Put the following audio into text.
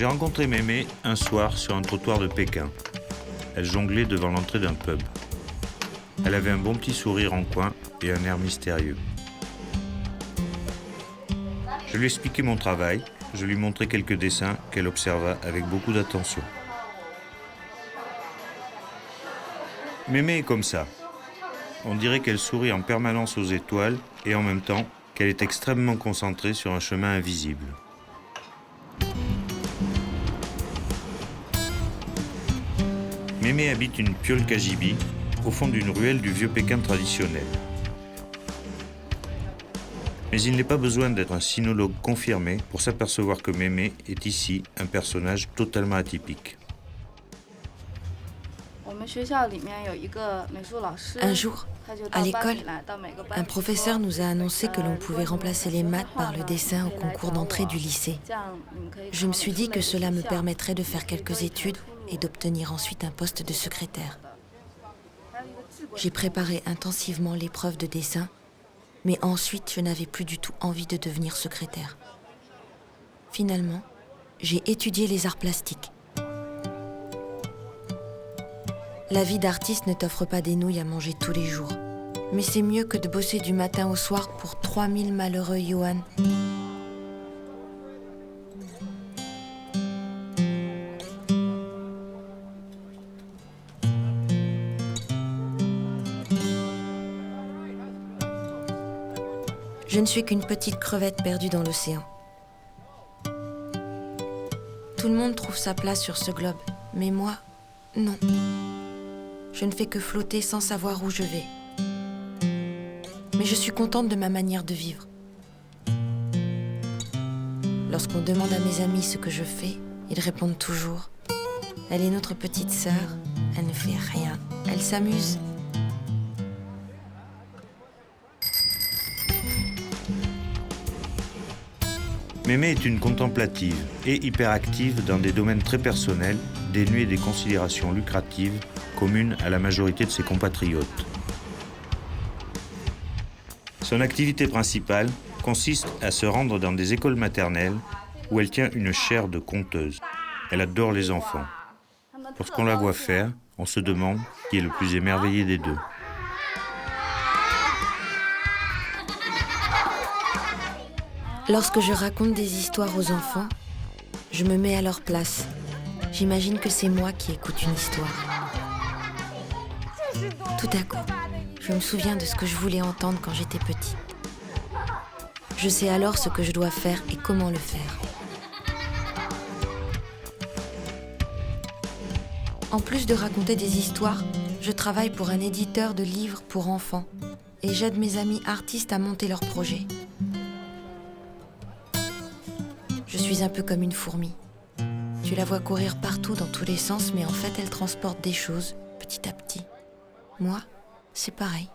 J'ai rencontré Mémé un soir sur un trottoir de Pékin. Elle jonglait devant l'entrée d'un pub. Elle avait un bon petit sourire en coin et un air mystérieux. Je lui expliquai mon travail, je lui montrai quelques dessins qu'elle observa avec beaucoup d'attention. Mémé est comme ça. On dirait qu'elle sourit en permanence aux étoiles et en même temps qu'elle est extrêmement concentrée sur un chemin invisible. Mémé habite une piole Kajibi au fond d'une ruelle du vieux Pékin traditionnel. Mais il n'est pas besoin d'être un sinologue confirmé pour s'apercevoir que Mémé est ici un personnage totalement atypique. Un jour, à l'école, un professeur nous a annoncé que l'on pouvait remplacer les maths par le dessin au concours d'entrée du lycée. Je me suis dit que cela me permettrait de faire quelques études et d'obtenir ensuite un poste de secrétaire. J'ai préparé intensivement l'épreuve de dessin, mais ensuite je n'avais plus du tout envie de devenir secrétaire. Finalement, j'ai étudié les arts plastiques. La vie d'artiste ne t'offre pas des nouilles à manger tous les jours. Mais c'est mieux que de bosser du matin au soir pour 3000 malheureux yuan. Je ne suis qu'une petite crevette perdue dans l'océan. Tout le monde trouve sa place sur ce globe, mais moi, non. Je ne fais que flotter sans savoir où je vais. Mais je suis contente de ma manière de vivre. Lorsqu'on demande à mes amis ce que je fais, ils répondent toujours « Elle est notre petite sœur, elle ne fait rien, elle s'amuse. » Mémé est une contemplative et hyperactive dans des domaines très personnels, dénués des considérations lucratives communes à la majorité de ses compatriotes. Son activité principale consiste à se rendre dans des écoles maternelles où elle tient une chaire de conteuse. Elle adore les enfants. Lorsqu'on la voit faire, on se demande qui est le plus émerveillé des deux. Lorsque je raconte des histoires aux enfants, je me mets à leur place. J'imagine que c'est moi qui écoute une histoire. Tout à coup, je me souviens de ce que je voulais entendre quand j'étais petit. Je sais alors ce que je dois faire et comment le faire. En plus de raconter des histoires, je travaille pour un éditeur de livres pour enfants et j'aide mes amis artistes à monter leurs projets. Je suis un peu comme une fourmi. Tu la vois courir partout dans tous les sens, mais en fait, elle transporte des choses petit à petit. Moi, c'est pareil.